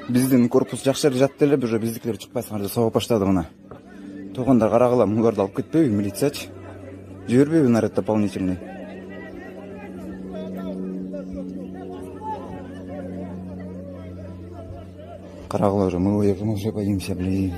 Биздин корпус жакшы жатты эле, уже биздикилер чыкпайсыңар деп сабап баштады мына. Туугандар карагыла, муларды алып кетпейби, милициячы? Жибербейби наряд дополнительный? Карагыла уже, мы уже боимся, блин.